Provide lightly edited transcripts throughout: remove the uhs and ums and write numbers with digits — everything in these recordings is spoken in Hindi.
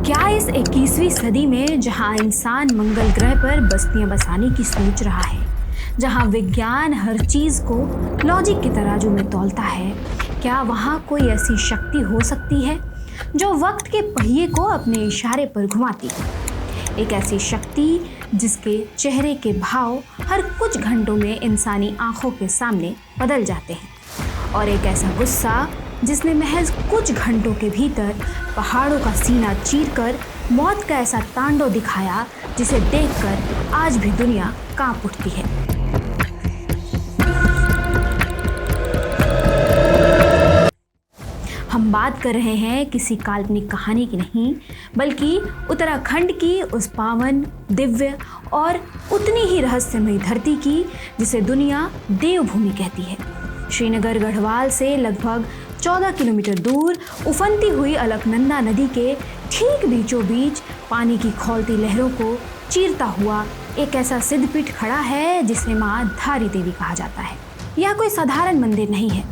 क्या इस 21वीं सदी में जहां इंसान मंगल ग्रह पर बस्तियां बसाने की सोच रहा है, जहां विज्ञान हर चीज को लॉजिक के तराजू में तौलता है, क्या वहां कोई ऐसी शक्ति हो सकती है जो वक्त के पहिए को अपने इशारे पर घुमाती है? एक ऐसी शक्ति जिसके चेहरे के भाव हर कुछ घंटों में इंसानी आंखों के सामने बदल जाते हैं, और एक ऐसा गुस्सा जिसने महज कुछ घंटों के भीतर पहाड़ों का सीना चीरकर मौत का ऐसा तांडव दिखाया जिसे देखकर आज भी दुनिया कांप उठती है। हम बात कर रहे हैं किसी काल्पनिक कहानी की नहीं, बल्कि उत्तराखंड की उस पावन, दिव्य और उतनी ही रहस्यमयी धरती की जिसे दुनिया देवभूमि कहती है। श्रीनगर गढ़वाल से लगभग 14 किलोमीटर दूर उफनती हुई अलकनंदा नदी के ठीक बीचों बीच पानी की खौलती लहरों को चीरता हुआ एक ऐसा सिद्धपीठ खड़ा है जिसे माँ धारी देवी कहा जाता है। यह कोई साधारण मंदिर नहीं है।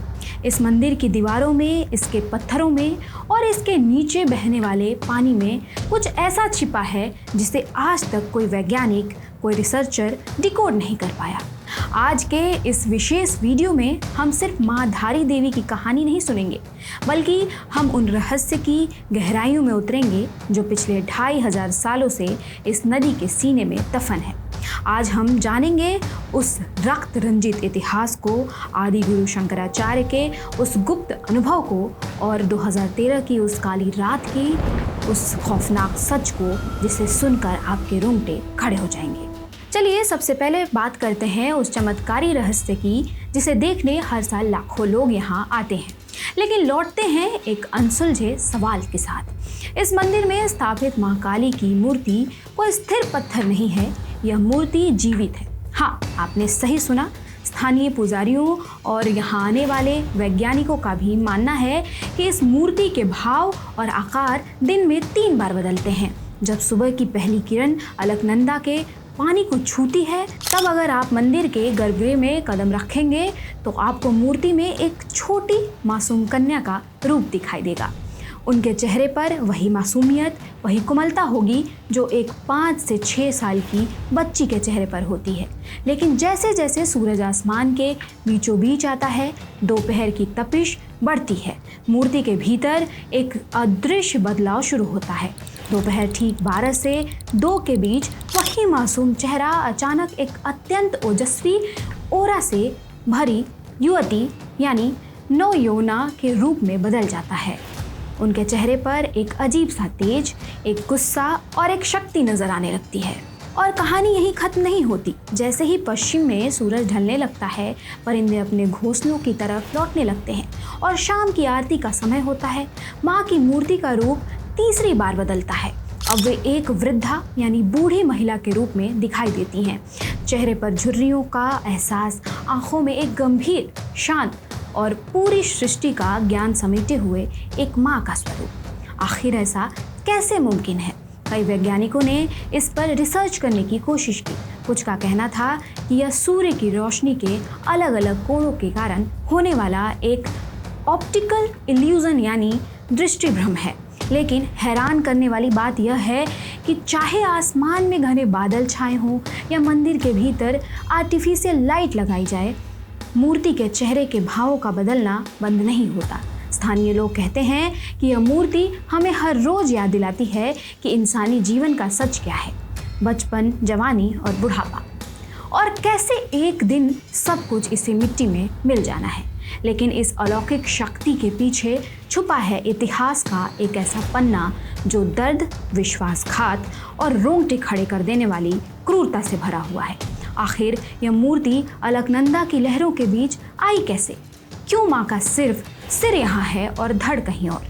इस मंदिर की दीवारों में, इसके पत्थरों में और इसके नीचे बहने वाले पानी में कुछ ऐसा छिपा है जिसे आज तक कोई वैज्ञानिक, कोई रिसर्चर डिकोड नहीं कर पाया। आज के इस विशेष वीडियो में हम सिर्फ माँ धारी देवी की कहानी नहीं सुनेंगे, बल्कि हम उन रहस्य की गहराइयों में उतरेंगे जो पिछले 2500 सालों से इस नदी के सीने में दफन है। आज हम जानेंगे उस रक्त रंजित इतिहास को, आदि गुरु शंकराचार्य के उस गुप्त अनुभव को और 2013 की उस काली रात की उस खौफनाक सच को जिसे सुनकर आपके रोंगटे खड़े हो जाएंगे। चलिए सबसे पहले बात करते हैं उस चमत्कारी रहस्य की जिसे देखने हर साल लाखों लोग यहाँ आते हैं, लेकिन लौटते हैं एक अनसुलझे सवाल के साथ। इस मंदिर में स्थापित मां काली की मूर्ति कोई स्थिर पत्थर नहीं है, यह मूर्ति जीवित है। हाँ, आपने सही सुना। स्थानीय पुजारियों और यहाँ आने वाले वैज्ञानिकों का भी मानना है कि इस मूर्ति के भाव और आकार दिन में 3 बार बदलते हैं। जब सुबह की पहली किरण अलकनंदा के पानी को छूती है, तब अगर आप मंदिर के गर्भगृह में कदम रखेंगे तो आपको मूर्ति में एक छोटी मासूम कन्या का रूप दिखाई देगा। उनके चेहरे पर वही मासूमियत, वही कोमलता होगी जो एक 5 से 6 साल की बच्ची के चेहरे पर होती है। लेकिन जैसे जैसे सूरज आसमान के बीचों बीच आता है, दोपहर की तपिश बढ़ती है। मूर्ति के भीतर एक अदृश्य बदलाव शुरू होता है। दोपहर ठीक 12 से 2 के बीच वही मासूम चेहरा अचानक एक अत्यंत ओजस्वी ओरा से भरी युवती यानी नवयौवना के रूप में बदल जाता है। उनके चेहरे पर एक अजीब सा तेज, एक गुस्सा और एक शक्ति नजर आने लगती है। और कहानी यही खत्म नहीं होती। जैसे ही पश्चिम में सूरज ढलने लगता है, परिंदे अपने घोंसलों की तरफ लौटने लगते हैं और शाम की आरती का समय होता है। माँ की मूर्ति का रूप तीसरी बार बदलता है। अब वे एक वृद्धा यानी बूढ़ी महिला के रूप में दिखाई देती हैं। चेहरे पर झुर्रियों का एहसास, आंखों में एक गंभीर, शांत और पूरी सृष्टि का ज्ञान समेटे हुए एक माँ का स्वरूप। आखिर ऐसा कैसे मुमकिन है? कई वैज्ञानिकों ने इस पर रिसर्च करने की कोशिश की। कुछ का कहना था कि यह सूर्य की रोशनी के अलग अलग कोणों के कारण होने वाला एक ऑप्टिकल इल्यूजन यानी दृष्टि भ्रम है। लेकिन हैरान करने वाली बात यह है कि चाहे आसमान में घने बादल छाए हों या मंदिर के भीतर आर्टिफिशियल लाइट लगाई जाए, मूर्ति के चेहरे के भावों का बदलना बंद नहीं होता। स्थानीय लोग कहते हैं कि यह मूर्ति हमें हर रोज याद दिलाती है कि इंसानी जीवन का सच क्या है, बचपन, जवानी और बुढ़ापा, और कैसे एक दिन सब कुछ इसी मिट्टी में मिल जाना है। लेकिन इस अलौकिक शक्ति के पीछे छुपा है इतिहास का एक ऐसा पन्ना जो दर्द, विश्वासघात और रोंगटे खड़े कर देने वाली क्रूरता से भरा हुआ है। आखिर यह मूर्ति अलकनंदा की लहरों के बीच आई कैसे? क्यों माँ का सिर्फ सिर यहाँ है और धड़ कहीं और?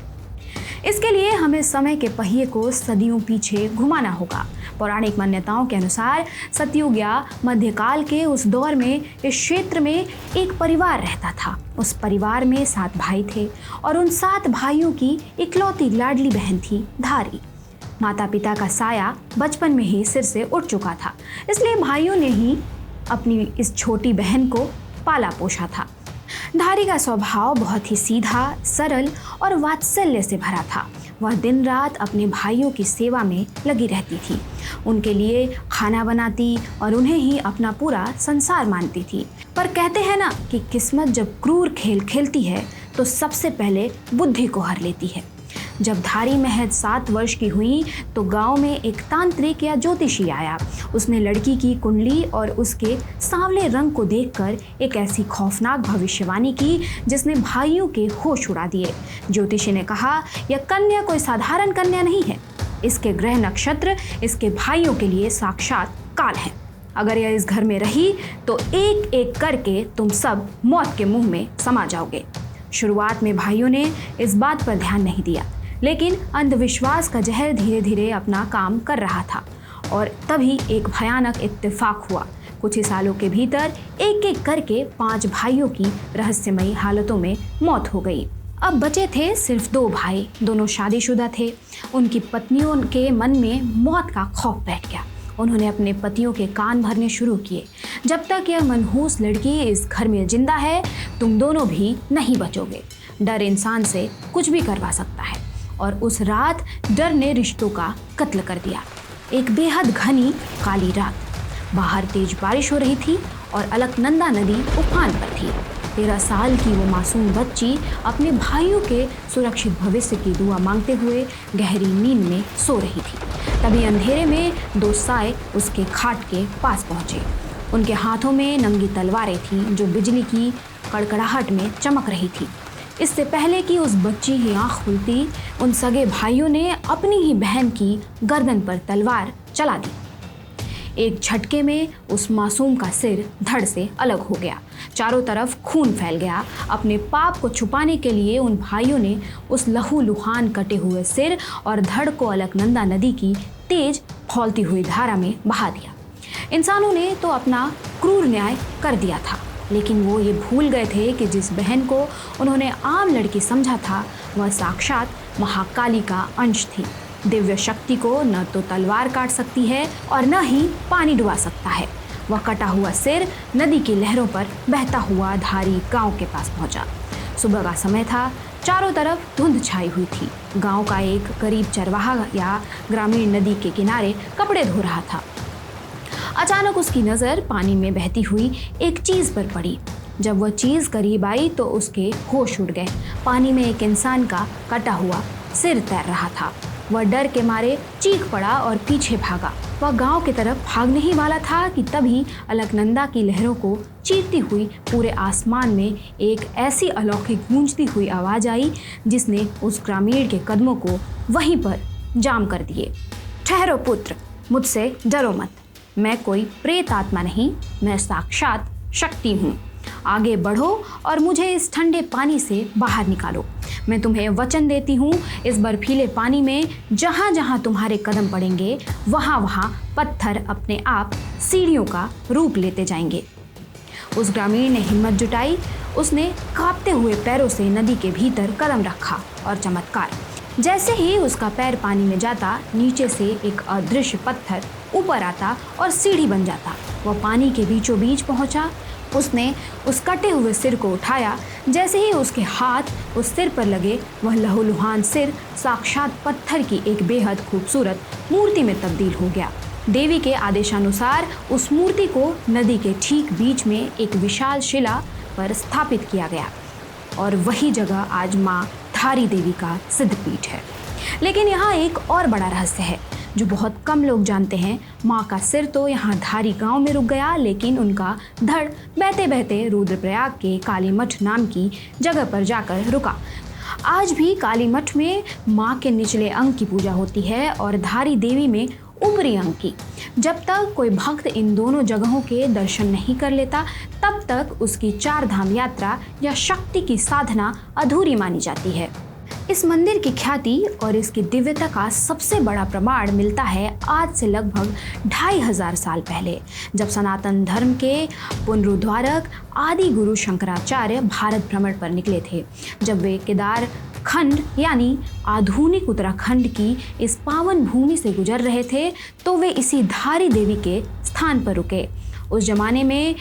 इसके लिए हमें समय के पहिए को सदियों पीछे घुमाना होगा। पौराणिक मान्यताओं के अनुसार सतयुग या मध्यकाल के उस दौर में इस क्षेत्र में एक परिवार रहता था। उस परिवार में 7 भाई थे और उन 7 भाइयों की इकलौती लाडली बहन थी धारी। माता पिता का साया बचपन में ही सिर से उठ चुका था, इसलिए भाइयों ने ही अपनी इस छोटी बहन को पाला पोषा था। धारी का स्वभाव बहुत ही सीधा, सरल और वात्सल्य से भरा था। वह दिन रात अपने भाइयों की सेवा में लगी रहती थी। उनके लिए खाना बनाती और उन्हें ही अपना पूरा संसार मानती थी। पर कहते हैं ना कि किस्मत जब क्रूर खेल खेलती है तो सबसे पहले बुद्धि को हर लेती है। जब धारी महज 7 वर्ष की हुई तो गांव में एक तांत्रिक या ज्योतिषी आया। उसने लड़की की कुंडली और उसके सांवले रंग को देखकर एक ऐसी खौफनाक भविष्यवाणी की जिसने भाइयों के होश उड़ा दिए। ज्योतिषी ने कहा, यह कन्या कोई साधारण कन्या नहीं है। इसके ग्रह नक्षत्र इसके भाइयों के लिए साक्षात काल है। अगर यह इस घर में रही तो एक एक करके तुम सब मौत के मुंह में समा जाओगे। शुरुआत में भाइयों ने इस बात पर ध्यान नहीं दिया, लेकिन अंधविश्वास का जहर धीरे धीरे अपना काम कर रहा था और तभी एक भयानक इत्तेफाक हुआ। कुछ ही सालों के भीतर एक एक करके 5 भाइयों की रहस्यमयी हालतों में मौत हो गई। अब बचे थे सिर्फ 2 भाई, दोनों शादीशुदा थे। उनकी पत्नियों के मन में मौत का खौफ बैठ गया। उन्होंने अपने पतियों के कान भरने शुरू किए, जब तक यह मनहूस लड़की इस घर में जिंदा है तुम दोनों भी नहीं बचोगे। डर इंसान से कुछ भी करवा सकता है और उस रात डर ने रिश्तों का कत्ल कर दिया। एक बेहद घनी काली रात, बाहर तेज बारिश हो रही थी और अलकनंदा नदी उफान पर थी। 13 साल की वो मासूम बच्ची अपने भाइयों के सुरक्षित भविष्य की दुआ मांगते हुए गहरी नींद में सो रही थी। तभी अंधेरे में 2 साए उसके खाट के पास पहुंचे। उनके हाथों में नंगी तलवारें थीं जो बिजली की कड़कड़ाहट में चमक रही थी। इससे पहले कि उस बच्ची की आंख खुलती, उन सगे भाइयों ने अपनी ही बहन की गर्दन पर तलवार चला दी। एक झटके में उस मासूम का सिर धड़ से अलग हो गया। चारों तरफ खून फैल गया। अपने पाप को छुपाने के लिए उन भाइयों ने उस लहूलुहान कटे हुए सिर और धड़ को अलकनंदा नदी की तेज खौलती हुई धारा में बहा दिया। इंसानों ने तो अपना क्रूर न्याय कर दिया था, लेकिन वो ये भूल गए थे कि जिस बहन को उन्होंने आम लड़की समझा था वह साक्षात महाकाली का अंश थी। दिव्य शक्ति को न तो तलवार काट सकती है और न ही पानी डुबा सकता है। वह कटा हुआ सिर नदी की लहरों पर बहता हुआ धारी गांव के पास पहुंचा। सुबह का समय था। चारों तरफ धुंध छाई हुई थी। गांव का एक गरीब चरवाहा या ग्रामीण नदी के किनारे कपड़े धो रहा था। अचानक उसकी नज़र पानी में बहती हुई एक चीज़ पर पड़ी। जब वह चीज़ करीब आई तो उसके होश उड़ गए। पानी में एक इंसान का कटा हुआ सिर तैर रहा था। वह डर के मारे चीख पड़ा और पीछे भागा। वह गांव की तरफ भागने ही वाला था कि तभी अलकनंदा की लहरों को चीरती हुई पूरे आसमान में एक ऐसी अलौकिक गूंजती हुई आवाज़ आई जिसने उस ग्रामीण के कदमों को वहीं पर जाम कर दिए। ठहरो पुत्र, मुझसे डरो मत। मैं कोई प्रेत आत्मा नहीं, मैं साक्षात शक्ति हूँ। आगे बढ़ो और मुझे इस ठंडे पानी से बाहर निकालो। मैं तुम्हें वचन देती हूँ, इस बर्फीले पानी में जहाँ जहाँ तुम्हारे कदम पड़ेंगे वहाँ वहाँ पत्थर अपने आप सीढ़ियों का रूप लेते जाएंगे। उस ग्रामीण ने हिम्मत जुटाई। उसने कांपते हुए पैरों से नदी के भीतर कदम रखा और चमत्कार, जैसे ही उसका पैर पानी में जाता नीचे से एक अदृश्य पत्थर ऊपर आता और सीढ़ी बन जाता। वह पानी के बीचों बीच पहुंचा। उसने उस कटे हुए सिर को उठाया। जैसे ही उसके हाथ उस सिर पर लगे वह लहूलुहान सिर साक्षात पत्थर की एक बेहद खूबसूरत मूर्ति में तब्दील हो गया। देवी के आदेशानुसार उस मूर्ति को नदी के ठीक बीच में एक विशाल शिला पर स्थापित किया गया और वही जगह आज माँ धारी देवी का सिद्धपीठ है। लेकिन यहाँ एक और बड़ा रहस्य है जो बहुत कम लोग जानते हैं। माँ का सिर तो यहाँ धारी गांव में रुक गया, लेकिन उनका धड़ बहते बहते रुद्रप्रयाग के काली मठ नाम की जगह पर जाकर रुका। आज भी काली मठ में माँ के निचले अंग की पूजा होती है और धारी देवी में ऊपरी अंग की। जब तक कोई भक्त इन दोनों जगहों के दर्शन नहीं कर लेता तब तक उसकी 4 धाम यात्रा या शक्ति की साधना अधूरी मानी जाती है। इस मंदिर की ख्याति और इसकी दिव्यता का सबसे बड़ा प्रमाण मिलता है आज से लगभग 2500 साल पहले, जब सनातन धर्म के पुनरुद्धारक आदि गुरु शंकराचार्य भारत भ्रमण पर निकले थे। जब वे केदार खंड यानी आधुनिक उत्तराखंड की इस पावन भूमि से गुजर रहे थे तो वे इसी धारी देवी के स्थान पर रुके उस जमाने में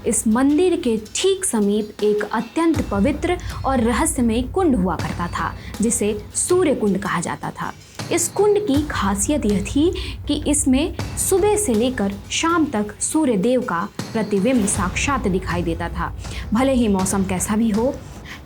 इस मंदिर के ठीक समीप एक अत्यंत पवित्र और रहस्यमय कुंड हुआ करता था, जिसे सूर्य कुंड कहा जाता था। इस कुंड की खासियत यह थी कि इसमें सुबह से लेकर शाम तक सूर्य देव का प्रतिबिंब साक्षात दिखाई देता था। भले ही मौसम कैसा भी हो,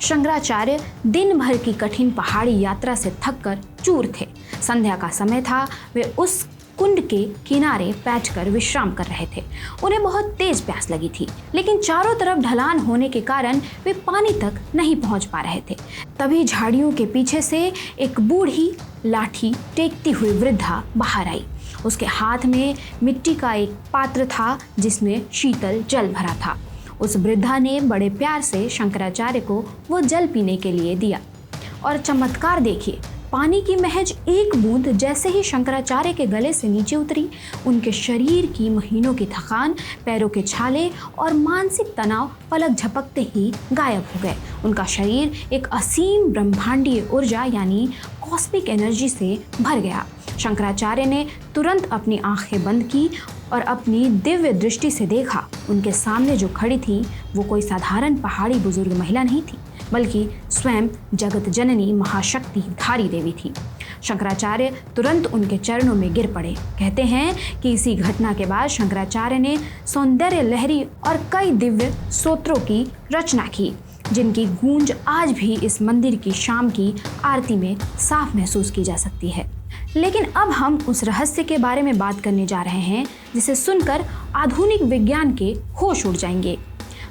शंकराचार्य दिन भर की कठिन पहाड़ी यात्रा से थककर चूर थे। संध्या का समय था, वे उस कुंड के किनारे बैठकर विश्राम कर रहे थे। उन्हें बहुत तेज प्यास लगी थी, लेकिन चारों तरफ ढलान होने के कारण वे पानी तक नहीं पहुंच पा रहे थे। तभी झाड़ियों के पीछे से एक बूढ़ी लाठी टेकती हुई वृद्धा बाहर आई। उसके हाथ में मिट्टी का एक पात्र था जिसमें शीतल जल भरा था। उस वृद्धा ने बड़े प्यार से शंकराचार्य को वो जल पीने के लिए दिया। और चमत्कार देखिए, पानी की महज एक बूंद जैसे ही शंकराचार्य के गले से नीचे उतरी, उनके शरीर की महीनों की थकान, पैरों के छाले और मानसिक तनाव पलक झपकते ही गायब हो गए। उनका शरीर एक असीम ब्रह्मांडीय ऊर्जा यानी कॉस्मिक एनर्जी से भर गया। शंकराचार्य ने तुरंत अपनी आंखें बंद की और अपनी दिव्य दृष्टि से देखा। उनके सामने जो खड़ी थी वो कोई साधारण पहाड़ी बुजुर्ग महिला नहीं थी, बल्कि स्वयं जगत जननी महाशक्ति धारी देवी थी। शंकराचार्य तुरंत उनके चरणों में गिर पड़े। कहते हैं कि इसी घटना के बाद शंकराचार्य ने सौंदर्य लहरी और कई दिव्य स्तोत्रों की रचना की, जिनकी गूंज आज भी इस मंदिर की शाम की आरती में साफ महसूस की जा सकती है। लेकिन अब हम उस रहस्य के बारे में बात करने जा रहे हैं जिसे सुनकर आधुनिक विज्ञान के होश उड़ जाएंगे।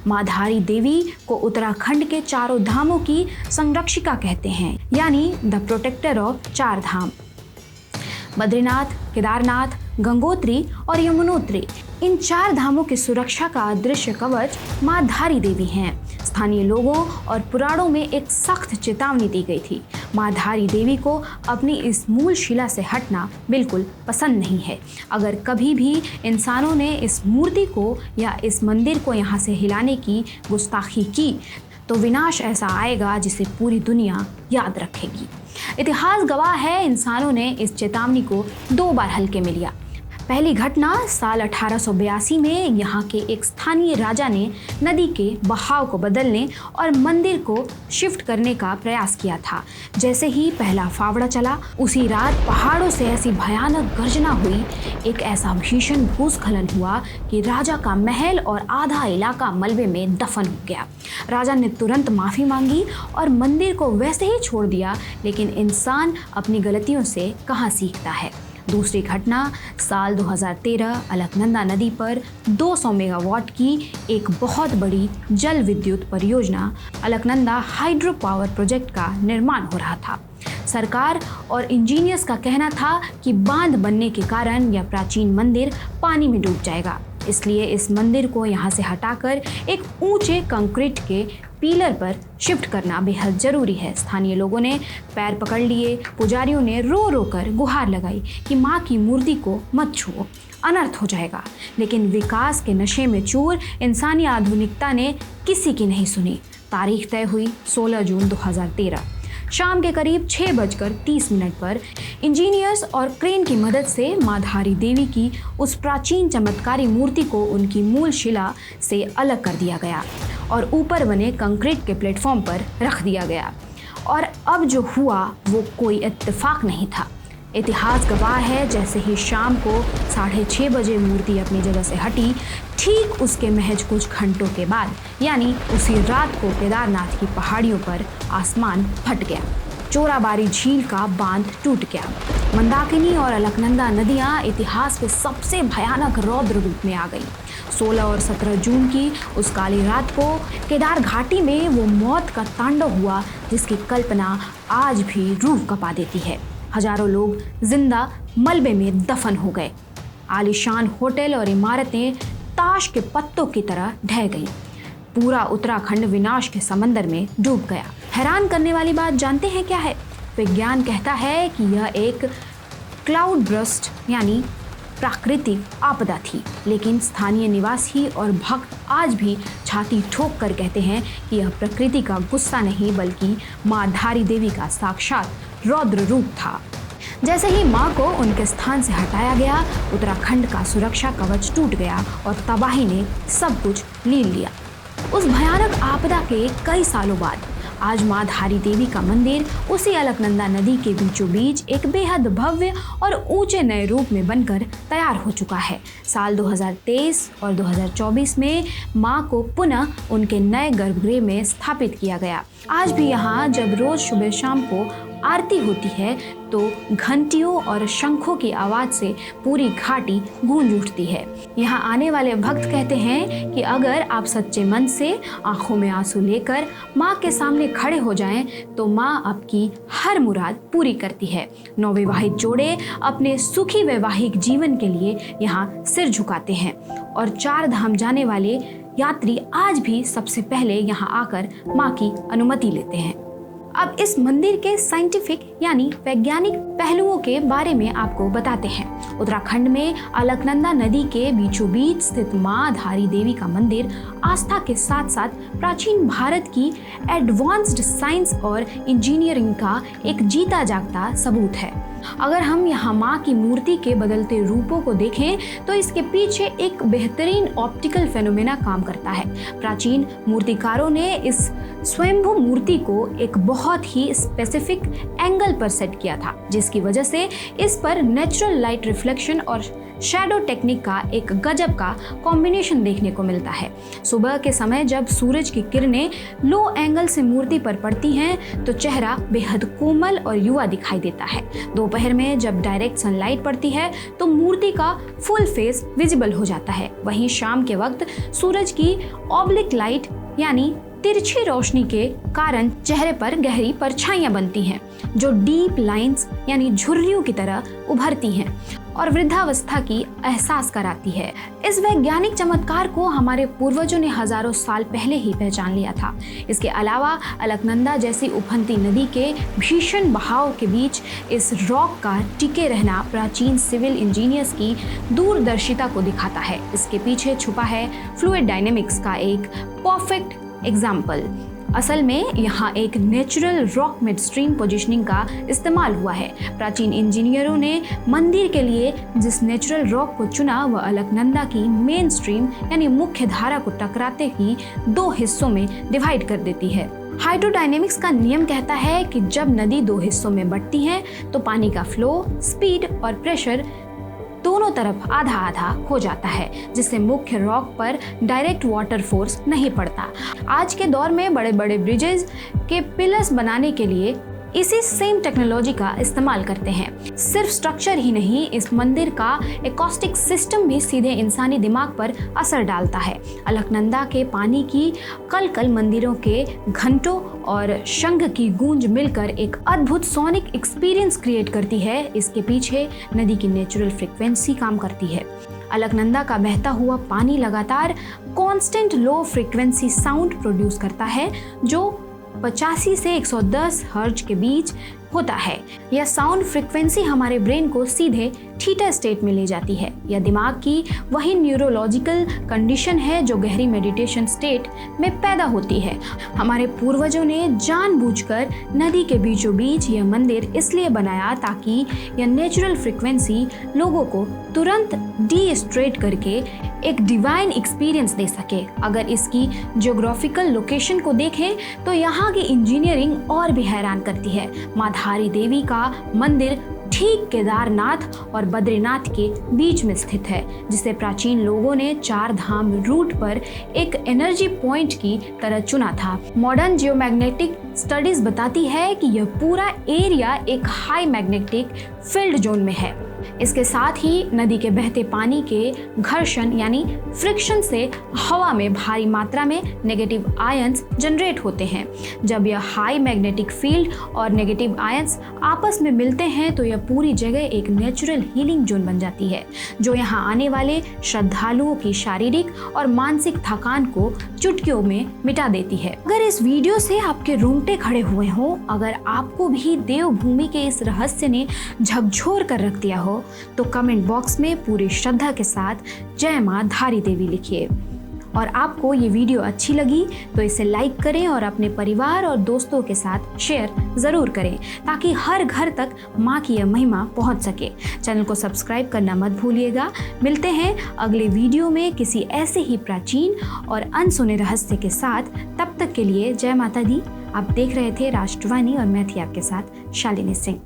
माँ धारी देवी को उत्तराखंड के चारों धामों की संरक्षिका कहते हैं, यानी द प्रोटेक्टर ऑफ चार धाम। बद्रीनाथ, केदारनाथ, गंगोत्री और यमुनोत्री, इन चार धामों की सुरक्षा का अदृश्य कवच माँ धारी देवी हैं। स्थानीय लोगों और पुराणों में एक सख्त चेतावनी दी गई थी। माँ धारी देवी को अपनी इस मूल शिला से हटना बिल्कुल पसंद नहीं है। अगर कभी भी इंसानों ने इस मूर्ति को या इस मंदिर को यहाँ से हिलाने की गुस्ताखी की तो विनाश ऐसा आएगा जिसे पूरी दुनिया याद रखेगी। इतिहास गवाह है, इंसानों ने इस चेतावनी को 2 बार हल्के में लिया। पहली घटना साल 1882 में यहाँ के एक स्थानीय राजा ने नदी के बहाव को बदलने और मंदिर को शिफ्ट करने का प्रयास किया था। जैसे ही पहला फावड़ा चला, उसी रात पहाड़ों से ऐसी भयानक गर्जना हुई, एक ऐसा भीषण भूस्खलन हुआ कि राजा का महल और आधा इलाका मलबे में दफन हो गया। राजा ने तुरंत माफ़ी मांगी और मंदिर को वैसे ही छोड़ दिया, लेकिन इंसान अपनी गलतियों से कहाँ सीखता है। दूसरी घटना साल 2013 अलकनंदा नदी पर 200 मेगावाट की एक बहुत बड़ी जल विद्युत परियोजना अलकनंदा हाइड्रो पावर प्रोजेक्ट का निर्माण हो रहा था। सरकार और इंजीनियर्स का कहना था कि बांध बनने के कारण यह प्राचीन मंदिर पानी में डूब जाएगा, इसलिए इस मंदिर को यहाँ से हटाकर एक ऊंचे कंक्रीट के पिलर पर शिफ्ट करना बेहद जरूरी है। स्थानीय लोगों ने पैर पकड़ लिए, पुजारियों ने रो रो कर गुहार लगाई कि माँ की मूर्ति को मत छुओ, अनर्थ हो जाएगा। लेकिन विकास के नशे में चूर इंसानी आधुनिकता ने किसी की नहीं सुनी। तारीख तय हुई 16 जून 2013। शाम के करीब 6:30 पर इंजीनियर्स और क्रेन की मदद से माँ धारी देवी की उस प्राचीन चमत्कारी मूर्ति को उनकी मूल शिला से अलग कर दिया गया और ऊपर बने कंक्रीट के प्लेटफॉर्म पर रख दिया गया। और अब जो हुआ वो कोई इत्तेफाक नहीं था। इतिहास गवाह है, जैसे ही शाम को 6:30 बजे मूर्ति अपनी जगह से हटी, ठीक उसके महज कुछ घंटों के बाद यानी उसी रात को केदारनाथ की पहाड़ियों पर आसमान फट गया। चोराबारी झील का बांध टूट गया। मंदाकिनी और अलकनंदा नदियां इतिहास के सबसे भयानक रौद्र रूप में आ गई। 16 और 17 जून की उस काली रात को केदार घाटी में वो मौत का तांडव हुआ जिसकी कल्पना आज भी रूह कपा देती है। हजारों लोग जिंदा मलबे में दफन हो गए। आलीशान होटल और इमारतें ताश के पत्तों की तरह ढह गईं। पूरा उत्तराखंड विनाश के समंदर में डूब गया। हैरान करने वाली बात जानते हैं क्या है? विज्ञान कहता है कि यह एक क्लाउड बर्स्ट यानी प्राकृतिक आपदा थी, लेकिन स्थानीय निवासी और भक्त आज भी छाती ठोक कर कहते हैं कि यह प्रकृति का गुस्सा नहीं बल्कि माँ धारी देवी का साक्षात रौद्र रूप था। जैसे ही मां को उनके स्थान से हटाया गया, उत्तराखंड का सुरक्षा कवच टूट गया और तबाही ने सब कुछ लीन लिया। उस भयानक आपदा के कई सालों बाद आज मां धारी देवी का मंदिर उसी अलकनंदा नदी के बीचों बीच एक बेहद भव्य और ऊंचे नए रूप में बनकर तैयार हो चुका है। साल 2023 और 2024 में मां को पुनः उनके नए गर्भगृह में स्थापित किया गया। आज भी यहाँ जब रोज सुबह शाम को आरती होती है तो घंटियों और शंखों की आवाज से पूरी घाटी गूंज उठती है। यहाँ आने वाले भक्त कहते हैं कि अगर आप सच्चे मन से आंखों में आंसू लेकर माँ के सामने खड़े हो जाएं तो माँ आपकी हर मुराद पूरी करती है। नवविवाहित जोड़े अपने सुखी वैवाहिक जीवन के लिए यहाँ सिर झुकाते हैं और 4 धाम जाने वाले यात्री आज भी सबसे पहले यहाँ आकर माँ की अनुमति लेते हैं। अब इस मंदिर के साइंटिफिक यानी वैज्ञानिक पहलुओं के बारे में आपको बताते हैं। उत्तराखंड में अलकनंदा नदी के बीचों बीच स्थित मां धारी देवी का मंदिर आस्था के साथ साथ प्राचीन भारत की एडवांस्ड साइंस और इंजीनियरिंग का एक जीता जागता सबूत है। अगर हम यहाँ माँ की मूर्ति के बदलते रूपों को देखें तो इसके पीछे एक बेहतरीन ऑप्टिकल फेनोमेना काम करता है। प्राचीन मूर्तिकारों ने इस स्वयंभू मूर्ति को एक बहुत ही स्पेसिफिक एंगल पर सेट किया था, जिसकी वजह से इस पर नेचुरल लाइट रिफ्लेक्शन और शैडो टेक्निक का एक गजब का कॉम्बिनेशन देखने को मिलता है। सुबह के समय जब सूरज की किरणें लो एंगल से मूर्ति पर पड़ती हैं तो चेहरा बेहद कोमल और युवा दिखाई देता है। दोपहर में जब डायरेक्ट सनलाइट पड़ती है तो मूर्ति का फुल फेस विजिबल हो जाता है। वहीं शाम के वक्त सूरज की ऑब्लिक लाइट यानी तिरछी रोशनी के कारण चेहरे पर गहरी परछाइयां बनती हैं जो डीप लाइंस यानी झुर्रियों की तरह उभरती हैं और वृद्धावस्था की एहसास कराती है। इस वैज्ञानिक चमत्कार को हमारे पूर्वजों ने हजारों साल पहले ही पहचान लिया था। इसके अलावा अलकनंदा जैसी उफनती नदी के भीषण बहाव के बीच इस रॉक का टिके रहना प्राचीन सिविल इंजीनियर्स की दूरदर्शिता को दिखाता है। इसके पीछे छुपा है फ्लूइड डायनेमिक्स का एक परफेक्ट एग्जाम्पल। असल में यहाँ एक नेचुरल रॉक मिडस्ट्रीम पोजीशनिंग का इस्तेमाल हुआ है। प्राचीन इंजीनियरों ने मंदिर के लिए जिस नेचुरल रॉक को चुना वह अलकनंदा की मेन स्ट्रीम यानी मुख्य धारा को टकराते ही 2 हिस्सों में डिवाइड कर देती है। हाइड्रोडायनेमिक्स का नियम कहता है कि जब नदी 2 हिस्सों में बंटती है तो पानी का फ्लो, स्पीड और प्रेशर दोनों तरफ आधा आधा हो जाता है, जिससे मुख्य रॉक पर डायरेक्ट वाटर फोर्स नहीं पड़ता। आज के दौर में बड़े बड़े ब्रिजेस के पिलर्स बनाने के लिए इसी सेम टेक्नोलॉजी का इस्तेमाल करते हैं। सिर्फ स्ट्रक्चर ही नहीं, इस मंदिर का एकॉस्टिक सिस्टम भी सीधे इंसानी दिमाग पर असर डालता है। अलकनंदा के पानी की कलकल, मंदिरों के घंटों और शंख की गूंज मिलकर एक अद्भुत सोनिक एक्सपीरियंस क्रिएट करती है। इसके पीछे नदी की नेचुरल फ्रिक्वेंसी काम करती है। अलकनंदा का बहता हुआ पानी लगातार constant low frequency sound produce करता है जो 85 से 110 हर्ट्ज के बीच होता है। यह साउंड फ्रीक्वेंसी हमारे ब्रेन को सीधे थीटा स्टेट में ले जाती है। यह दिमाग की वही न्यूरोलॉजिकल कंडीशन है जो गहरी मेडिटेशन स्टेट में पैदा होती है। हमारे पूर्वजों ने जानबूझकर नदी के बीचों बीच यह मंदिर इसलिए बनाया ताकि यह नेचुरल फ्रीक्वेंसी लोगों को तुरंत डी-स्ट्रेट करके एक डिवाइन एक्सपीरियंस दे सके। अगर इसकी ज्योग्राफिकल लोकेशन को देखें तो यहाँ की इंजीनियरिंग और भी हैरान करती है। मां धारी देवी का मंदिर ठीक केदारनाथ और बद्रीनाथ के बीच में स्थित है, जिसे प्राचीन लोगों ने 4 धाम रूट पर एक एनर्जी पॉइंट की तरह चुना था। मॉडर्न जियोमैग्नेटिक स्टडीज बताती है कि यह पूरा एरिया एक हाई मैग्नेटिक फील्ड जोन में है। इसके साथ ही नदी के बहते पानी के घर्षण यानी फ्रिक्शन से हवा में भारी मात्रा में नेगेटिव आयंस जनरेट होते हैं। जब यह हाई मैग्नेटिक फील्ड और नेगेटिव आयंस आपस में मिलते हैं तो यह पूरी जगह एक नेचुरल हीलिंग जोन बन जाती है, जो यहाँ आने वाले श्रद्धालुओं की शारीरिक और मानसिक थकान को चुटकियों में मिटा देती है। अगर इस वीडियो से आपके रोंगटे खड़े हुए हों, अगर आपको भी देवभूमि के इस रहस्य ने झकझोर कर रख दिया हो तो कमेंट बॉक्स में पूरी श्रद्धा के साथ जय मां धारी देवी लिखिए। और आपको ये वीडियो अच्छी लगी तो इसे लाइक करें और अपने परिवार और दोस्तों के साथ शेयर ज़रूर करें ताकि हर घर तक माँ की यह महिमा पहुँच सके। चैनल को सब्सक्राइब करना मत भूलिएगा। मिलते हैं अगले वीडियो में किसी ऐसे ही प्राचीन और अनसुने रहस्य के साथ। तब तक के लिए जय माता दी। आप देख रहे थे राष्ट्रवाणी और मैं थी आपके साथ शालिनी सिंह।